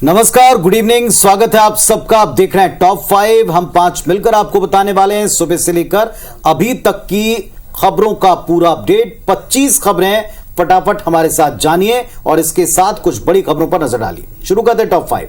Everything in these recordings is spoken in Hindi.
नमस्कार, गुड इवनिंग, स्वागत है आप सबका। आप देख रहे हैं टॉप 5। हम 5 मिलकर आपको बताने वाले हैं सुबह से लेकर अभी तक की खबरों का पूरा अपडेट। 25 खबरें फटाफट हमारे साथ जानिए और इसके साथ कुछ बड़ी खबरों पर नजर डालिए। शुरू करते हैं टॉप 5।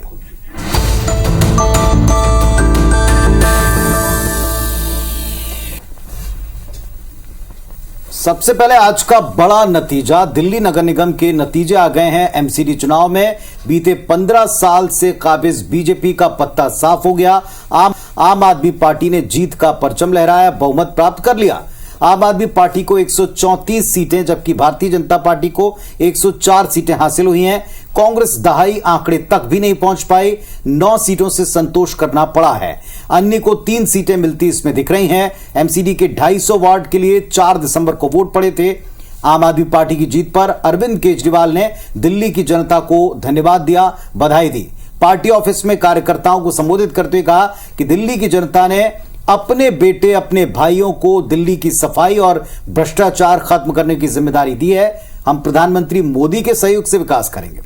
सबसे पहले आज का बड़ा नतीजा, दिल्ली नगर निगम के नतीजे आ गए हैं। एमसीडी चुनाव में बीते 15 साल से काबिज बीजेपी का पत्ता साफ हो गया। आम आदमी पार्टी ने जीत का परचम लहराया, बहुमत प्राप्त कर लिया। आम आदमी पार्टी को 134 सीटें जबकि भारतीय जनता पार्टी को 104 सीटें हासिल हुई हैं। कांग्रेस दहाई आंकड़े तक भी नहीं पहुंच पाई। 9 सीटों से संतोष करना पड़ा है। अन्य को 3 सीटें मिलती इसमें दिख रही हैं। एमसीडी के 250 वार्ड के लिए 4 दिसंबर को वोट पड़े थे। आम आदमी पार्टी की जीत पर अरविंद केजरीवाल ने दिल्ली की जनता को धन्यवाद दिया, बधाई दी। पार्टी ऑफिस में कार्यकर्ताओं को संबोधित करते हुए कहा कि दिल्ली की जनता ने अपने बेटे, अपने भाइयों को दिल्ली की सफाई और भ्रष्टाचार खत्म करने की जिम्मेदारी दी है। हम प्रधानमंत्री मोदी के सहयोग से विकास करेंगे।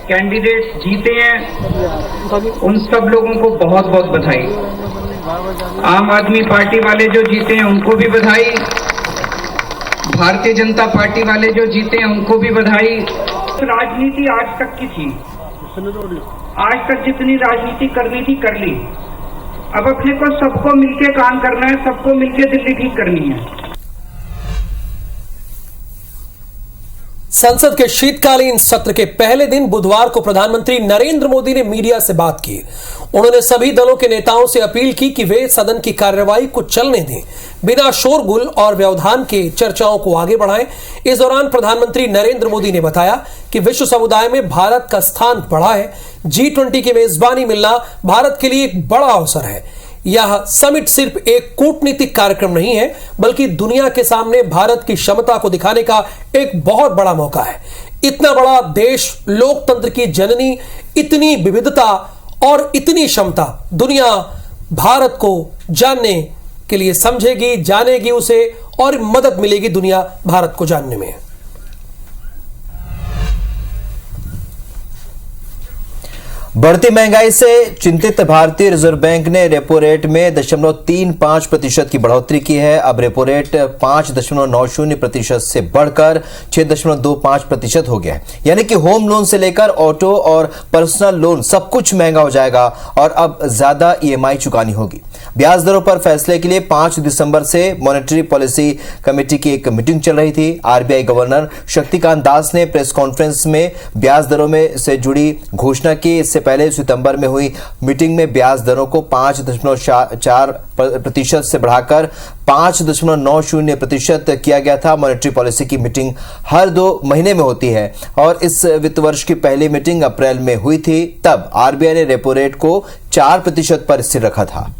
कैंडिडेट्स जीते हैं, उन सब लोगों को बहुत बहुत बधाई। आम आदमी पार्टी वाले जो जीते हैं उनको भी बधाई। भारतीय जनता पार्टी वाले जो जीते हैं उनको भी बधाई। राजनीति आज तक की थी, आज तक जितनी राजनीति करनी थी कर ली। अब अपने को सबको मिलके काम करना है, सबको मिलके दिल्ली ठीक करनी है। संसद के शीतकालीन सत्र के पहले दिन बुधवार को प्रधानमंत्री नरेंद्र मोदी ने मीडिया से बात की। उन्होंने सभी दलों के नेताओं से अपील की कि वे सदन की कार्यवाही को चलने दें, बिना शोरगुल और व्यवधान के चर्चाओं को आगे बढ़ाएं। इस दौरान प्रधानमंत्री नरेंद्र मोदी ने बताया कि विश्व समुदाय में भारत का स्थान बढ़ा है। G20 की मेजबानी मिलना भारत के लिए एक बड़ा अवसर है। यह समिट सिर्फ एक कूटनीतिक कार्यक्रम नहीं है, बल्कि दुनिया के सामने भारत की क्षमता को दिखाने का एक बहुत बड़ा मौका है। इतना बड़ा देश, लोकतंत्र की जननी, इतनी विविधता और इतनी क्षमता, दुनिया भारत को जानने के लिए समझेगी, जानेगी उसे, और मदद मिलेगी दुनिया भारत को जानने में। बढ़ती महंगाई से चिंतित भारतीय रिजर्व बैंक ने रेपो रेट में 0.35% की बढ़ोतरी की है। अब रेपो रेट 5.90% से बढ़कर 6.25% हो गया है। यानी कि होम लोन से लेकर ऑटो और पर्सनल लोन सब कुछ महंगा हो जाएगा और अब ज्यादा ईएमआई चुकानी होगी। ब्याज दरों पर फैसले के लिए 5 दिसंबर से मॉनेटरी पॉलिसी कमेटी की एक मीटिंग चल रही थी। आरबीआई गवर्नर शक्तिकांत दास ने प्रेस कॉन्फ्रेंस में ब्याज दरों में से जुड़ी घोषणा की। इससे पहले सितंबर में हुई मीटिंग में ब्याज दरों को 5.4% से बढ़ाकर 5.90% किया गया था। मॉनेटरी पॉलिसी की मीटिंग हर 2 महीने में होती है और इस वित्त वर्ष की पहली मीटिंग अप्रैल में हुई थी। तब आरबीआई ने रेपो रेट को 4% पर स्थिर रखा था।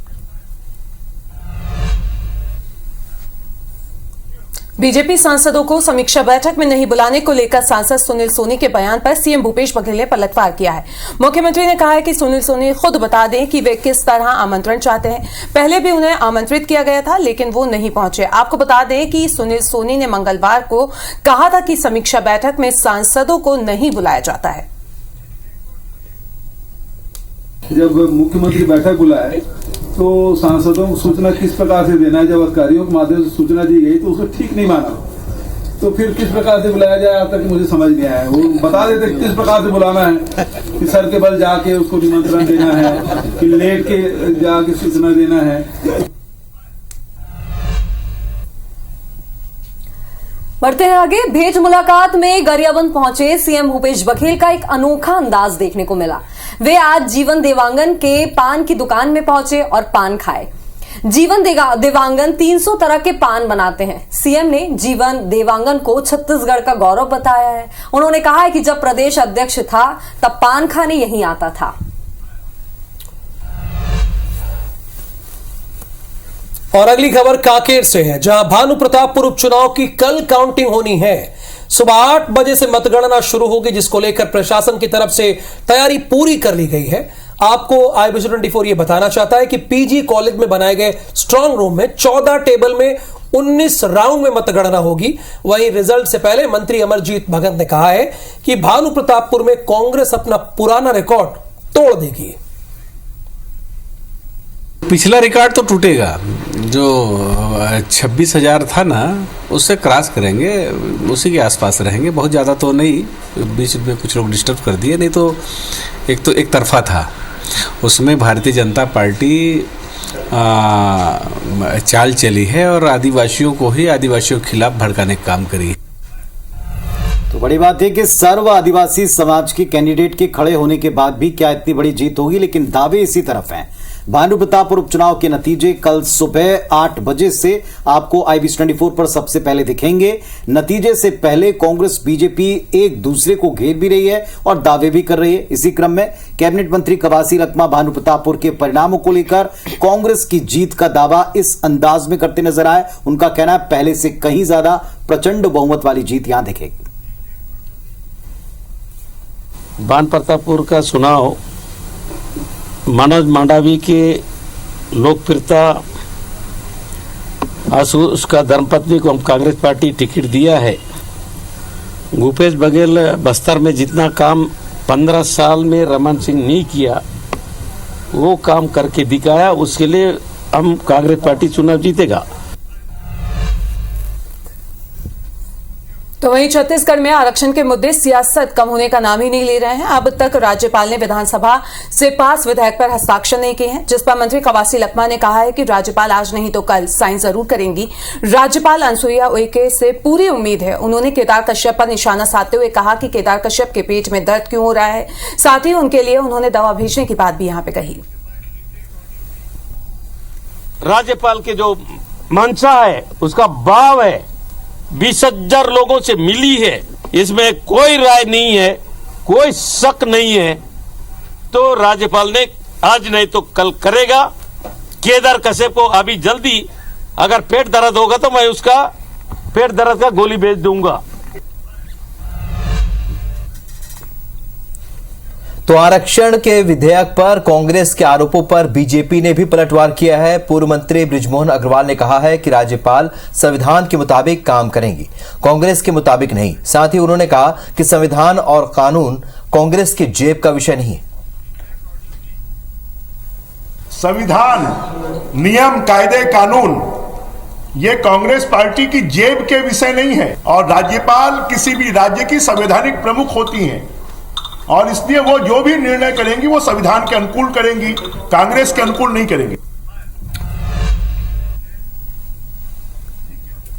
बीजेपी सांसदों को समीक्षा बैठक में नहीं बुलाने को लेकर सांसद सुनील सोनी के बयान पर सीएम भूपेश बघेल ने पलटवार किया है। मुख्यमंत्री ने कहा है कि सुनील सोनी खुद बता दें कि वे किस तरह आमंत्रण चाहते हैं। पहले भी उन्हें आमंत्रित किया गया था लेकिन वो नहीं पहुंचे। आपको बता दें कि सुनील सोनी ने मंगलवार को कहा था कि समीक्षा बैठक में सांसदों को नहीं बुलाया जाता है। जब मुख्यमंत्री बैठक बुलाए तो सांसदों को सूचना किस प्रकार से देना है, जब अधिकारियों के माध्यम से सूचना दी गई तो उसको ठीक नहीं माना, तो फिर किस प्रकार से बुलाया जाए अब तक मुझे समझ नहीं आया। वो बता देते किस प्रकार से बुलाना है, कि सर के बल जाके उसको निमंत्रण देना है, कि लेट के जाके सूचना देना है। बढ़ते हैं आगे। भेंट मुलाकात में गरियाबंद पहुंचे सीएम भूपेश बघेल का एक अनोखा अंदाज देखने को मिला। वे आज जीवन देवांगन के पान की दुकान में पहुंचे और पान खाए। जीवन देवांगन 300 तरह के पान बनाते हैं। सीएम ने जीवन देवांगन को छत्तीसगढ़ का गौरव बताया है। उन्होंने कहा है कि जब प्रदेश अध्यक्ष था तब पान खाने यहीं आता था। और अगली खबर कांकेर से है, जहां भानु प्रतापपुर उपचुनाव की कल काउंटिंग होनी है। सुबह 8 बजे से मतगणना शुरू होगी, जिसको लेकर प्रशासन की तरफ से तैयारी पूरी कर ली गई है। आपको IBC 24 ये बताना चाहता है कि पीजी कॉलेज में बनाए गए स्ट्रांग रूम में 14 टेबल में 19 राउंड में मतगणना होगी। वहीं रिजल्ट से पहले मंत्री अमरजीत भगत ने कहा है कि भानु प्रतापपुर में कांग्रेस अपना पुराना रिकॉर्ड तोड़ देगी। पिछला रिकॉर्ड तो टूटेगा, जो 26,000 था ना उससे क्रॉस करेंगे, उसी के आसपास रहेंगे, बहुत ज़्यादा तो नहीं। बीच में कुछ लोग डिस्टर्ब कर दिए, नहीं तो एक तरफा था, उसमें भारतीय जनता पार्टी चाल चली है और आदिवासियों के खिलाफ भड़काने का काम करी है। तो बड़ी बात है कि सर्व आदिवासी समाज के कैंडिडेट के खड़े होने के बाद भी क्या इतनी बड़ी जीत होगी, लेकिन दावे इसी तरफ हैं। भानु प्रतापपुर उपचुनाव के नतीजे कल सुबह 8 बजे से आपको IBC24 पर सबसे पहले दिखेंगे। नतीजे से पहले कांग्रेस बीजेपी एक दूसरे को घेर भी रही है और दावे भी कर रही है। इसी क्रम में कैबिनेट मंत्री कवासी लखमा भानु प्रतापपुर के परिणामों को लेकर कांग्रेस की जीत का दावा इस अंदाज में करते नजर आए। उनका कहना है पहले से कहीं ज्यादा प्रचंड बहुमत वाली जीत यहां दिखेगी। भानु प्रतापपुर का चुनाव मनोज मांडवी के लोकप्रियता उसका धर्मपत्नी को हम कांग्रेस पार्टी टिकट दिया है। भूपेश बघेल बस्तर में जितना काम 15 साल में रमन सिंह नहीं किया वो काम करके दिखाया, उसके लिए हम कांग्रेस पार्टी चुनाव जीतेगा। तो वहीं छत्तीसगढ़ में आरक्षण के मुद्दे सियासत कम होने का नाम ही नहीं ले रहे हैं। अब तक राज्यपाल ने विधानसभा से पास विधेयक पर हस्ताक्षर नहीं किए हैं, जिस पर मंत्री कवासी लखमा ने कहा है कि राज्यपाल आज नहीं तो कल साइन जरूर करेंगी। राज्यपाल अनुसुईया उइके से पूरी उम्मीद है। उन्होंने केदार कश्यप पर निशाना साधते हुए कहा कि केदार कश्यप के पेट में दर्द क्यों हो रहा है, साथ ही उनके लिए उन्होंने दवा भेजने की बात भी यहां पे कही। राज्यपाल के जो मंशा है, उसका भाव है, 20,000 लोगों से मिली है, इसमें कोई राय नहीं है, कोई शक नहीं है। तो राज्यपाल ने आज नहीं तो कल करेगा। केदार कश्यप को अभी जल्दी अगर पेट दर्द होगा तो मैं उसका पेट दर्द का गोली भेज दूंगा। तो आरक्षण के विधेयक पर कांग्रेस के आरोपों पर बीजेपी ने भी पलटवार किया है। पूर्व मंत्री बृजमोहन अग्रवाल ने कहा है कि राज्यपाल संविधान के मुताबिक काम करेंगी, कांग्रेस के मुताबिक नहीं। साथ ही उन्होंने कहा कि संविधान और कानून कांग्रेस की जेब का विषय नहीं है। संविधान, नियम, कायदे, कानून ये कांग्रेस पार्टी की जेब के विषय नहीं है और राज्यपाल किसी भी राज्य की संवैधानिक प्रमुख होती हैं और इसलिए वो जो भी निर्णय करेंगी वो संविधान के अनुकूल करेंगी, कांग्रेस के अनुकूल नहीं करेंगी।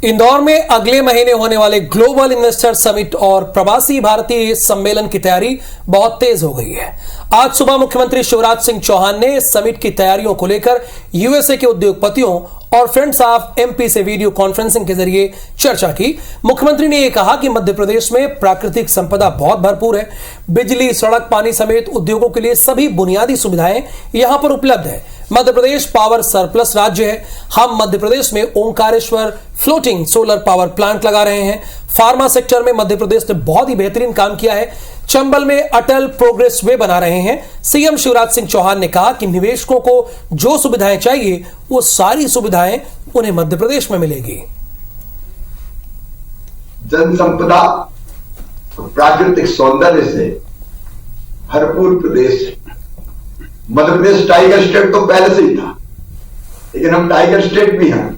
इंदौर में अगले महीने होने वाले ग्लोबल इन्वेस्टर समिट और प्रवासी भारतीय सम्मेलन की तैयारी बहुत तेज हो गई है। आज सुबह मुख्यमंत्री शिवराज सिंह चौहान ने समिट की तैयारियों को लेकर यूएसए के उद्योगपतियों और फ्रेंड्स ऑफ एमपी से वीडियो कॉन्फ्रेंसिंग के जरिए चर्चा की। मुख्यमंत्री ने यह कहा कि मध्य प्रदेश में प्राकृतिक संपदा बहुत भरपूर है, बिजली, सड़क, पानी समेत उद्योगों के लिए सभी बुनियादी सुविधाएं यहां पर उपलब्ध है। मध्य प्रदेश पावर सरप्लस राज्य है। हम मध्य प्रदेश में Omkareshwar floating solar power plant लगा रहे हैं। फार्मा सेक्टर में मध्य प्रदेश ने बहुत ही बेहतरीन काम किया है। चंबल में अटल प्रोग्रेस वे बना रहे हैं। सीएम शिवराज सिंह चौहान ने कहा कि निवेशकों को जो सुविधाएं चाहिए वो सारी सुविधाएं उन्हें मध्य प्रदेश में मिलेगी। जन संपदा, प्राकृतिक सौंदर्य से भरपूर प्रदेश है। मध्य प्रदेश टाइगर स्टेट तो पहले से ही था, लेकिन हम टाइगर स्टेट भी हैं,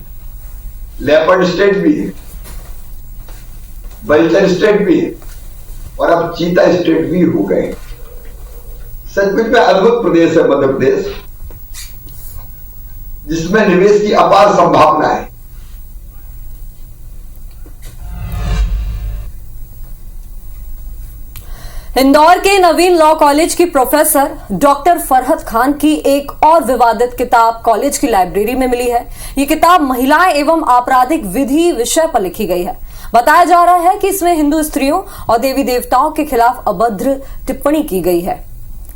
लेपर्ड स्टेट भी है, बल्चर स्टेट भी है और अब चीता स्टेट भी हो गए। सचमुच में अद्भुत प्रदेश है मध्य प्रदेश, जिसमें निवेश की अपार संभावना है। इंदौर के नवीन लॉ कॉलेज की प्रोफेसर डॉक्टर फरहत खान की एक और विवादित किताब कॉलेज की लाइब्रेरी में मिली है। ये किताब महिलाएं एवं आपराधिक विधि विषय पर लिखी गई है। बताया जा रहा है कि इसमें हिंदू स्त्रियों और देवी देवताओं के खिलाफ अभद्र टिप्पणी की गई है।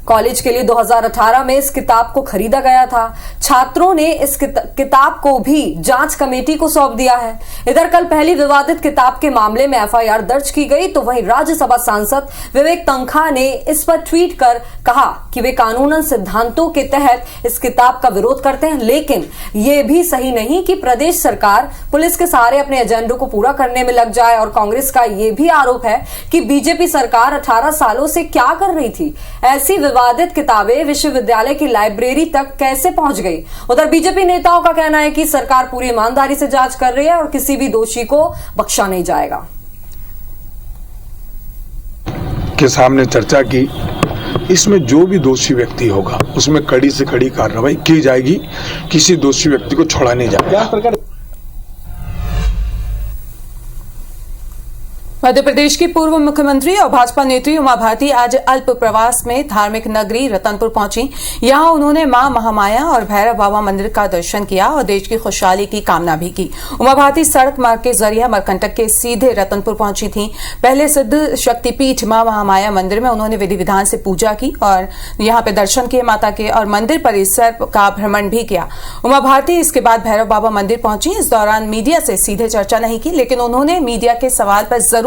कॉलेज के लिए 2018 में इस किताब को खरीदा गया था। छात्रों ने इस किताब को भी जांच कमेटी को सौंप दिया है। इधर कल पहली विवादित किताब के मामले में एफआईआर दर्ज की गई, तो वहीं राज्यसभा सांसद विवेक तन्खा ने इस पर ट्वीट कर कहा कि वे कानूनन सिद्धांतों के तहत इस किताब का विरोध करते हैं, लेकिन यह भी सही नहीं कि प्रदेश सरकार पुलिस के सहारे अपने एजेंडों को पूरा करने में लग जाए। और कांग्रेस का यह भी आरोप है कि बीजेपी सरकार 18 सालों से क्या कर रही थी। ऐसी विवादित किताबें विश्वविद्यालय की लाइब्रेरी तक कैसे पहुंच गई। उधर बीजेपी नेताओं का कहना है कि सरकार पूरी ईमानदारी से जांच कर रही है और किसी भी दोषी को बख्शा नहीं जाएगा। के सामने चर्चा की, इसमें जो भी दोषी व्यक्ति होगा उसमें कड़ी से कड़ी कार्रवाई की जाएगी, किसी दोषी व्यक्ति को छोड़ा नहीं जाएगा। मध्य प्रदेश की पूर्व मुख्यमंत्री और भाजपा नेत्री उमा भारती आज अल्प प्रवास में धार्मिक नगरी रतनपुर पहुंची। यहां उन्होंने मां महामाया और भैरव बाबा मंदिर का दर्शन किया और देश की खुशहाली की कामना भी की। उमा भारती सड़क मार्ग के जरिए अमरकंटक के सीधे रतनपुर पहुंची थी। पहले सिद्ध शक्तिपीठ मां महामाया मंदिर में उन्होंने विधि विधान से पूजा की और यहां पे दर्शन किए माता के और मंदिर परिसर का भ्रमण भी किया। उमा भारती इसके बाद भैरव बाबा मंदिर पहुंची। इस दौरान मीडिया से सीधे चर्चा नहीं की, लेकिन उन्होंने मीडिया के सवाल पर जरूर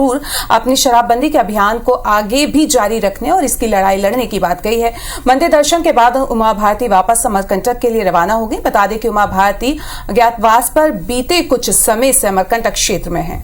अपनी शराबबंदी के अभियान को आगे भी जारी रखने और इसकी लड़ाई लड़ने की बात कही है। मंदिर दर्शन के बाद उमा भारती वापस अमरकंटक के लिए रवाना हो गई। बता दें कि उमा भारती अज्ञातवास पर बीते कुछ समय से अमरकंटक क्षेत्र में है।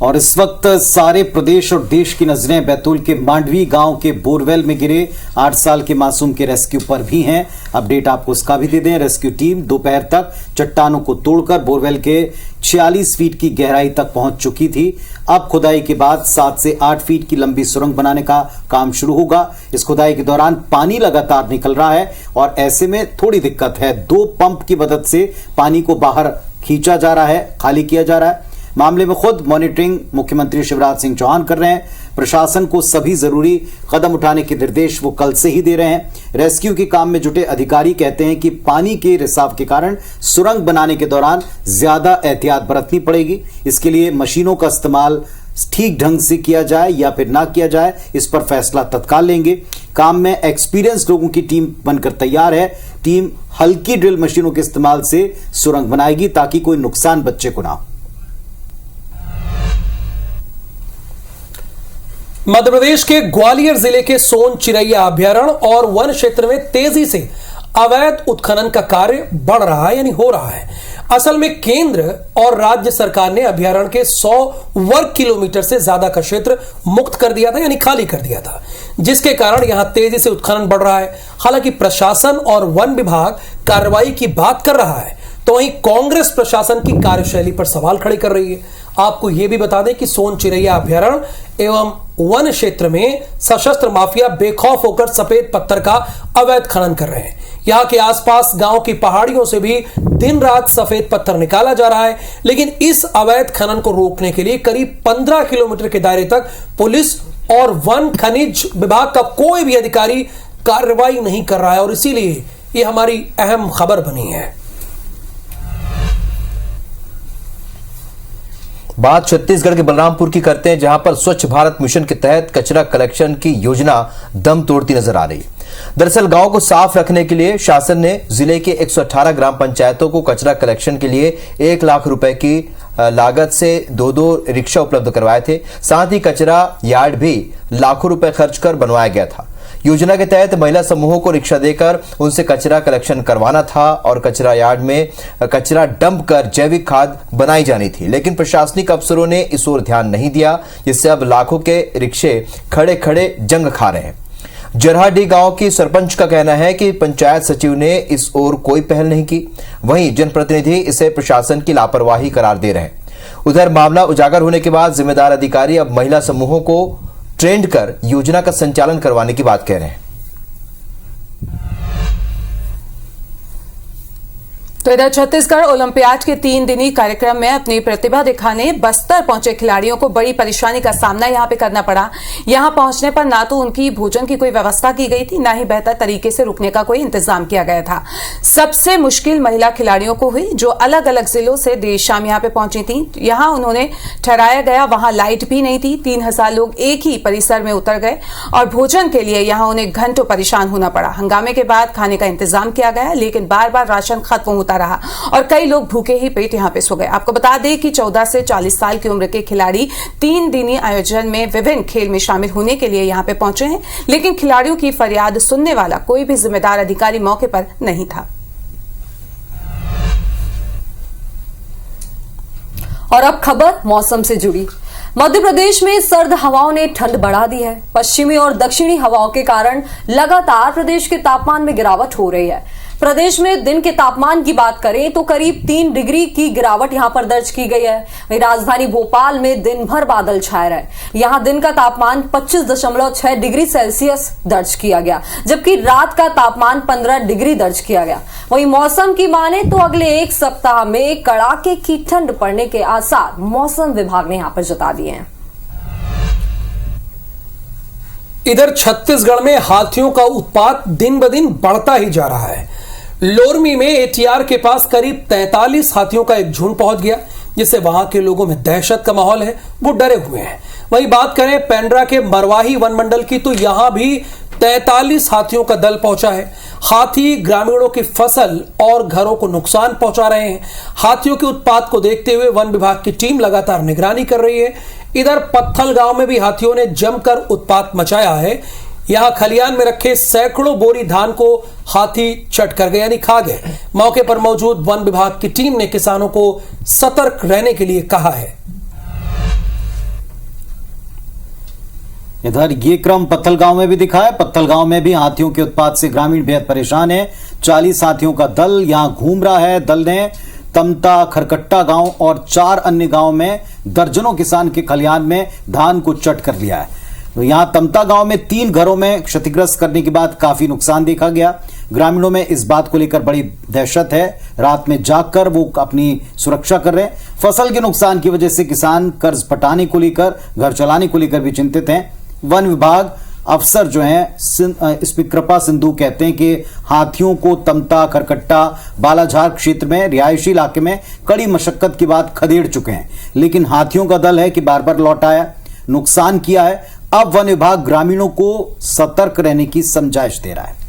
और इस वक्त सारे प्रदेश और देश की नजरें बैतूल के मांडवी गांव के बोरवेल में गिरे 8 साल के मासूम के रेस्क्यू पर भी हैं। अपडेट आपको उसका भी दे दें। रेस्क्यू टीम दोपहर तक चट्टानों को तोड़कर बोरवेल के 46 फीट की गहराई तक पहुंच चुकी थी। अब खुदाई के बाद 7 से 8 फीट की लंबी सुरंग बनाने का काम शुरू होगा। इस खुदाई के दौरान पानी लगातार निकल रहा है और ऐसे में थोड़ी दिक्कत है। 2 पंप की मदद से पानी को बाहर खींचा जा रहा है, खाली किया जा रहा है। मामले में खुद मॉनिटरिंग मुख्यमंत्री शिवराज सिंह चौहान कर रहे हैं। प्रशासन को सभी जरूरी कदम उठाने के निर्देश वो कल से ही दे रहे हैं। रेस्क्यू के काम में जुटे अधिकारी कहते हैं कि पानी के रिसाव के कारण सुरंग बनाने के दौरान ज्यादा एहतियात बरतनी पड़ेगी। इसके लिए मशीनों का इस्तेमाल ठीक ढंग से किया जाए या फिर ना किया जाए, इस पर फैसला तत्काल लेंगे। काम में एक्सपीरियंस लोगों की टीम बनकर तैयार है। टीम हल्की ड्रिल मशीनों के इस्तेमाल से सुरंग बनाएगी ताकि कोई नुकसान बच्चे को ना हो। मध्य प्रदेश के ग्वालियर जिले के सोन चिरैया अभ्यारण्य और वन क्षेत्र में तेजी से अवैध उत्खनन का कार्य बढ़ रहा है, यानी हो रहा है। असल में केंद्र और राज्य सरकार ने अभ्यारण्य के 100 वर्ग किलोमीटर से ज्यादा का क्षेत्र मुक्त कर दिया था, यानी खाली कर दिया था, जिसके कारण यहां तेजी से उत्खनन बढ़ रहा है। हालांकि प्रशासन और वन विभाग कार्रवाई की बात कर रहा है, तो वहीं कांग्रेस प्रशासन की कार्यशैली पर सवाल खड़े कर रही है। आपको यह भी बता दें कि सोन चिरैया अभ्यारण्य एवं वन क्षेत्र में सशस्त्र माफिया बेखौफ होकर सफेद पत्थर का अवैध खनन कर रहे हैं। यहां के आसपास गांव की पहाड़ियों से भी दिन रात सफेद पत्थर निकाला जा रहा है, लेकिन इस अवैध खनन को रोकने के लिए करीब 15 किलोमीटर के दायरे तक पुलिस और वन खनिज विभाग का कोई भी अधिकारी कार्रवाई नहीं कर रहा है, और इसीलिए यह हमारी अहम खबर बनी है। बात छत्तीसगढ़ के बलरामपुर की करते हैं, जहां पर स्वच्छ भारत मिशन के तहत कचरा कलेक्शन की योजना दम तोड़ती नजर आ रही है। दरअसल गांव को साफ रखने के लिए शासन ने जिले के 118 ग्राम पंचायतों को कचरा कलेक्शन के लिए 1 लाख रुपए की लागत से 2 रिक्शा उपलब्ध करवाए थे। साथ ही कचरा यार्ड भी लाखों रुपए खर्च कर बनवाया गया था। योजना के तहत महिला समूहों को रिक्शा देकर उनसे कचरा कलेक्शन करवाना था और कचरा यार्ड में कचरा डंप कर जैविक खाद बनाई जानी थी, लेकिन प्रशासनिक अफसरों ने इस ओर ध्यान नहीं दिया, जिससे अब लाखों के रिक्शे खड़े खड़े जंग खा रहे हैं। जरहाडी गांव की सरपंच का कहना है कि पंचायत सचिव ने इस ओर कोई पहल नहीं की, वहीं जनप्रतिनिधि इसे प्रशासन की लापरवाही करार दे रहे हैं। उधर मामला उजागर होने के बाद जिम्मेदार अधिकारी अब महिला समूहों को ट्रेंड कर योजना का संचालन करवाने की बात कह रहे हैं। तो इधर छत्तीसगढ़ ओलंपियाड के 3 दिनी कार्यक्रम में अपनी प्रतिभा दिखाने बस्तर पहुंचे खिलाड़ियों को बड़ी परेशानी का सामना यहां पे करना पड़ा। यहां पहुंचने पर ना तो उनकी भोजन की कोई व्यवस्था की गई थी, ना ही बेहतर तरीके से रुकने का कोई इंतजाम किया गया था। सबसे मुश्किल महिला खिलाड़ियों को हुई, जो अलग अलग जिलों से देर शाम यहां पे पहुंची थी। यहां उन्होंने ठहराया गया, वहां लाइट भी नहीं थी। 3000 लोग एक ही परिसर में उतर गए और भोजन के लिए यहां उन्हें घंटों परेशान होना पड़ा। हंगामे के बाद खाने का इंतजाम किया गया, लेकिन बार बार राशन खत्म होता रहा और कई लोग भूखे ही पेट यहां पे सो गए। आपको बता दें कि 14 से 40 साल की उम्र के खिलाड़ी 3 दिनी आयोजन में विभिन्न खेल में शामिल होने के लिए यहां पे पहुंचे हैं, लेकिन खिलाड़ियों की फरियाद सुनने वाला कोई भी जिम्मेदार अधिकारी मौके पर नहीं था। और अब खबर मौसम से जुड़ी। मध्य प्रदेश में सर्द हवाओं ने ठंड बढ़ा दी है। पश्चिमी और दक्षिणी हवाओं के कारण लगातार प्रदेश के तापमान में गिरावट हो रही है। प्रदेश में दिन के तापमान की बात करें तो करीब 3 डिग्री की गिरावट यहां पर दर्ज की गई है। वहीं राजधानी भोपाल में दिन भर बादल छाए रहे। यहां दिन का तापमान 25.6 डिग्री सेल्सियस दर्ज किया गया, जबकि रात का तापमान 15 डिग्री दर्ज किया गया। वहीं मौसम की माने तो अगले 1 सप्ताह में कड़ाके की ठंड पड़ने के आसार मौसम विभाग ने यहां पर जता दिए हैं। इधर छत्तीसगढ़ में हाथियों का उत्पात दिन ब दिन बढ़ता ही जा रहा है। लोरमी में एटीआर के पास करीब 43 हाथियों का एक झुंड पहुंच गया, जिससे वहां के लोगों में दहशत का माहौल है, वो डरे हुए हैं। वहीं बात करें पेंड्रा के मरवाही वन मंडल की, तो यहां भी 43 हाथियों का दल पहुंचा है। हाथी ग्रामीणों की फसल और घरों को नुकसान पहुंचा रहे हैं। हाथियों के उत्पात को देखते हुए वन विभाग की टीम लगातार निगरानी कर रही है। इधर पत्थल गांव में भी हाथियों ने जमकर उत्पात मचाया है। यहां खलियान में रखे सैकड़ों बोरी धान को हाथी चट कर गए, यानी खा गए। मौके पर मौजूद वन विभाग की टीम ने किसानों को सतर्क रहने के लिए कहा है। इधर ये क्रम पत्थल गांव में भी दिखा है। पत्थल गांव में भी हाथियों के उत्पात से ग्रामीण बेहद परेशान है। 40 हाथियों का दल यहां घूम रहा है। दल ने तमता, खरकट्टा गांव और 4 अन्य गांव में दर्जनों किसान के खलिहान में धान को चट कर लिया है। यहां तमता गांव में 3 घरों में क्षतिग्रस्त करने के बाद काफी नुकसान देखा गया। ग्रामीणों में इस बात को लेकर बड़ी दहशत है। रात में जागकर वो अपनी सुरक्षा कर रहे हैं। फसल के नुकसान की वजह से किसान कर्ज पटाने को लेकर, घर चलाने को लेकर भी चिंतित हैं। वन विभाग अफसर जो हैं इसमें कृपा सिंधु कहते हैं कि हाथियों को तमता, खरकट्टा, बालाझार क्षेत्र में रिहायशी इलाके में कड़ी मशक्कत के बाद खदेड़ चुके हैं, लेकिन हाथियों का दल है कि बार बार लौट आया, नुकसान किया है। अब वन विभाग ग्रामीणों को सतर्क रहने की समझाइश दे रहा है।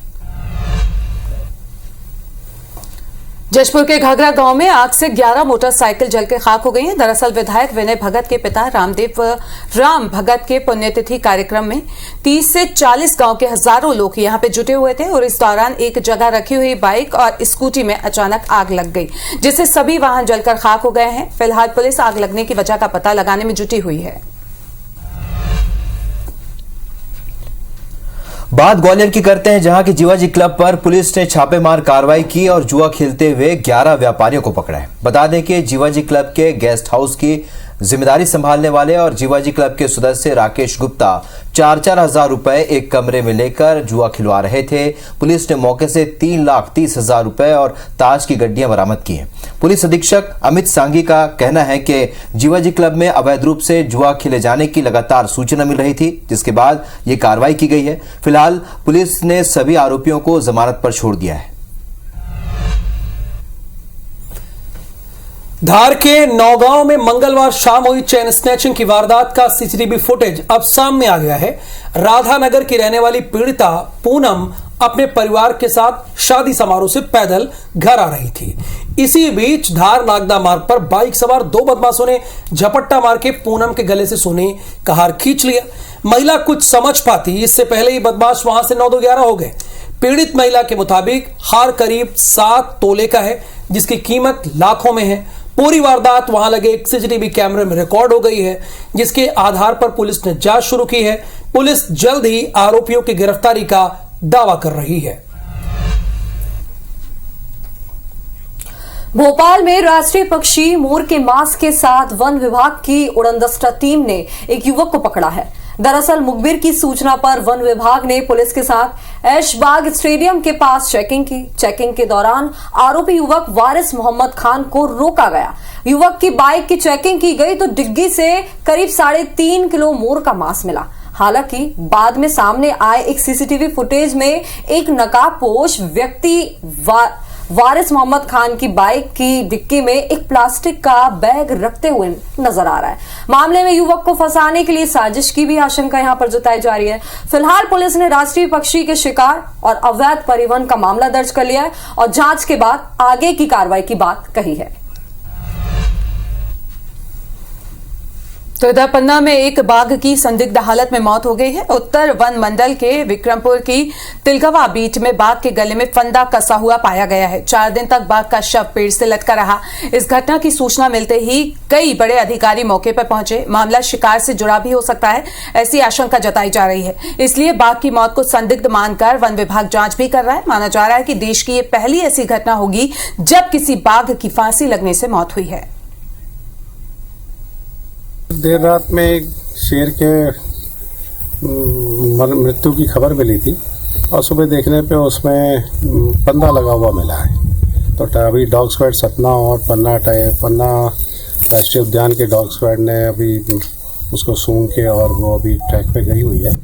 जशपुर के घाघरा गांव में आग से 11 मोटरसाइकिल जलकर खाक हो गई हैं। दरअसल विधायक विनय भगत के पिता राम भगत के पुण्यतिथि कार्यक्रम में 30 से 40 गांव के हजारों लोग यहां पे जुटे हुए थे और इस दौरान एक जगह रखी हुई बाइक और स्कूटी में अचानक आग लग गई, जिससे सभी वाहन जलकर खाक हो गए हैं। फिलहाल पुलिस आग लगने की वजह का पता लगाने में जुटी हुई है। बात ग्वालियर की करते हैं, जहां की जीवाजी क्लब पर पुलिस ने छापेमार कार्रवाई की और जुआ खेलते हुए 11 व्यापारियों को पकड़ा है। बता दें कि जीवाजी क्लब के गेस्ट हाउस की जिम्मेदारी संभालने वाले और जीवाजी क्लब के सदस्य राकेश गुप्ता 4-4 हजार रुपए एक कमरे में लेकर जुआ खिलवा रहे थे। पुलिस ने मौके से 3,30,000 रुपए और ताश की गड्डियां बरामद की हैं। पुलिस अधीक्षक अमित सांगी का कहना है कि जीवाजी क्लब में अवैध रूप से जुआ खेले जाने की लगातार सूचना मिल रही थी, जिसके बाद ये कार्रवाई की गई है। फिलहाल पुलिस ने सभी आरोपियों को जमानत पर छोड़ दिया है। धार के नौगांव में मंगलवार शाम हुई चेन स्नैचिंग की वारदात का सीसीटीवी फुटेज अब सामने आ गया है। राधानगर की रहने वाली पीड़िता पूनम अपने परिवार के साथ शादी समारोह से पैदल घर आ रही थी। इसी बीच धार नागदा मार्ग पर बाइक सवार 2 बदमाशों ने झपट्टा मार के पूनम के गले से सोने का हार खींच लिया। महिला कुछ समझ पाती इससे पहले ही बदमाश वहां से 9-11 हो गए। पीड़ित महिला के मुताबिक हार करीब 7 तोले का है, जिसकी कीमत लाखों में है। पूरी वारदात वहां लगे एक सीसीटीवी कैमरे में रिकॉर्ड हो गई है, जिसके आधार पर पुलिस ने जांच शुरू की है। पुलिस जल्द ही आरोपियों की गिरफ्तारी का दावा कर रही है। भोपाल में राष्ट्रीय पक्षी मोर के मांस के साथ वन विभाग की उड़नदस्ता टीम ने एक युवक को पकड़ा है। दरअसल मुखबिर की सूचना पर वन विभाग ने पुलिस के साथ ऐशबाग स्टेडियम के पास चेकिंग की। चेकिंग के दौरान आरोपी युवक वारिस मोहम्मद खान को रोका गया। युवक की बाइक की चेकिंग की गई तो डिग्गी से करीब 3.5 किलो मोर का मांस मिला। हालांकि बाद में सामने आए एक सीसीटीवी फुटेज में एक नकाबपोश व्यक्ति वारिस मोहम्मद खान की बाइक की डिक्की में एक प्लास्टिक का बैग रखते हुए नजर आ रहा है। मामले में युवक को फंसाने के लिए साजिश की भी आशंका यहां पर जताई जा रही है। फिलहाल पुलिस ने राष्ट्रीय पक्षी के शिकार और अवैध परिवहन का मामला दर्ज कर लिया है और जांच के बाद आगे की कार्रवाई की बात कही है। तो इधर पन्ना में एक बाघ की संदिग्ध हालत में मौत हो गई है। उत्तर वन मंडल के विक्रमपुर की तिलगवा बीच में बाघ के गले में फंदा कसा हुआ पाया गया है। 4 दिन तक बाघ का शव पेड़ से लटका रहा। इस घटना की सूचना मिलते ही कई बड़े अधिकारी मौके पर पहुंचे। मामला शिकार से जुड़ा भी हो सकता है, ऐसी आशंका जताई जा रही है। इसलिए बाघ की मौत को संदिग्ध मानकर वन विभाग जांच भी कर रहा है। माना जा रहा है कि देश की यह पहली ऐसी घटना होगी जब किसी बाघ की फांसी लगने से मौत हुई है। देर रात में एक शेर के मृत्यु की खबर मिली थी और सुबह देखने पे उसमें फंदा लगा हुआ मिला है। तो अभी डॉग स्क्वाड सतना और पन्ना राष्ट्रीय उद्यान के डॉग स्क्वाड ने अभी उसको सूंघ के और वो अभी ट्रैक पे गई हुई है।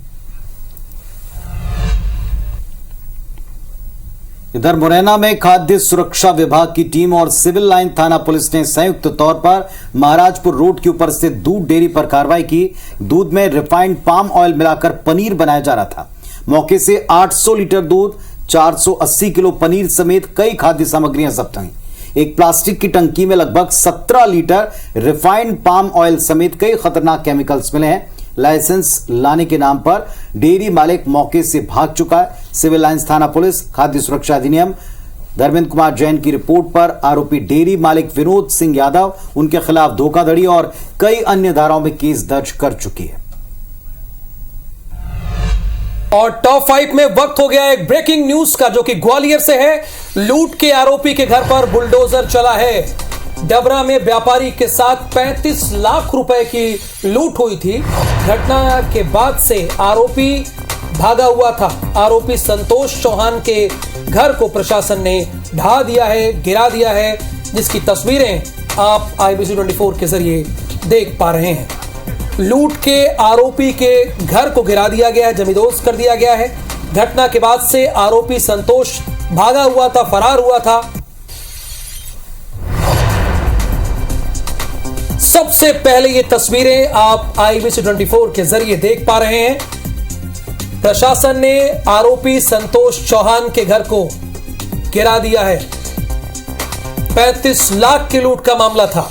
इधर मुरैना में खाद्य सुरक्षा विभाग की टीम और सिविल लाइन थाना पुलिस ने संयुक्त तौर पर महाराजपुर रोड के ऊपर स्थित दूध डेयरी पर कार्रवाई की। दूध में रिफाइंड पाम ऑयल मिलाकर पनीर बनाया जा रहा था। मौके से 800 लीटर दूध, 480 किलो पनीर समेत कई खाद्य सामग्रियां जब्त हुई। एक प्लास्टिक की टंकी में लगभग 17 लीटर रिफाइंड पाम ऑयल समेत कई खतरनाक केमिकल्स मिले हैं। लाइसेंस लाने के नाम पर डेयरी मालिक मौके से भाग चुका है। सिविल लाइंस थाना पुलिस खाद्य सुरक्षा अधिनियम धर्मेंद्र कुमार जैन की रिपोर्ट पर आरोपी डेयरी मालिक विनोद सिंह यादव, उनके खिलाफ धोखाधड़ी और कई अन्य धाराओं में केस दर्ज कर चुकी है। और टॉप 5 में वक्त हो गया एक ब्रेकिंग न्यूज का, जो कि ग्वालियर से है। लूट के आरोपी के घर पर बुलडोजर चला है। डबरा में व्यापारी के साथ 35 लाख रुपए की लूट हुई थी। घटना के बाद से आरोपी भागा हुआ था। आरोपी संतोष चौहान के घर को प्रशासन ने ढा दिया है, गिरा दिया है, जिसकी तस्वीरें आप IBC 24 के जरिए देख पा रहे हैं। लूट के आरोपी के घर को गिरा दिया गया है, जमींदोज कर दिया गया है। घटना के बाद से आरोपी संतोष भागा हुआ था, फरार हुआ था। सबसे पहले ये तस्वीरें आप IBC 24 के जरिए देख पा रहे हैं। प्रशासन ने आरोपी संतोष चौहान के घर को गिरा दिया है। 35 लाख की लूट का मामला था।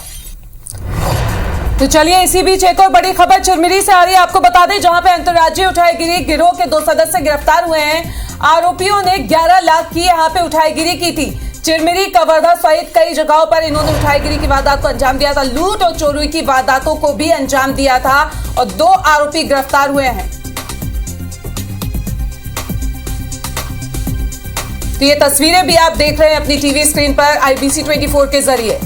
तो चलिए इसी बीच एक और बड़ी खबर चिरमिरी से आ रही है। आपको बता दें, जहां पे अंतर्राज्यीय उठाईगिरी गिरोह के 2 सदस्य गिरफ्तार हुए हैं। आरोपियों ने 11 लाख की यहां पे उठाईगिरी की थी। चिरमिरी, कवर्धा सहित कई जगहों पर इन्होंने उठाईगिरी की वारदात को अंजाम दिया था। लूट और चोरी की वारदातों को भी अंजाम दिया था और 2 आरोपी गिरफ्तार हुए हैं। तो ये तस्वीरें भी आप देख रहे हैं अपनी टीवी स्क्रीन पर IBC 24 के जरिए।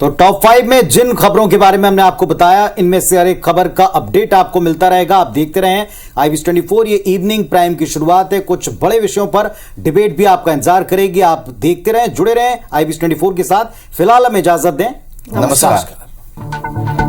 तो टॉप 5 में जिन खबरों के बारे में हमने आपको बताया, इनमें से हर एक खबर का अपडेट आपको मिलता रहेगा। आप देखते रहें IBC 24। ये इवनिंग प्राइम की शुरुआत है। कुछ बड़े विषयों पर डिबेट भी आपका इंतजार करेगी। आप देखते रहें, जुड़े रहें IBC 24 के साथ। फिलहाल हमें इजाजत दें। नमस्कार।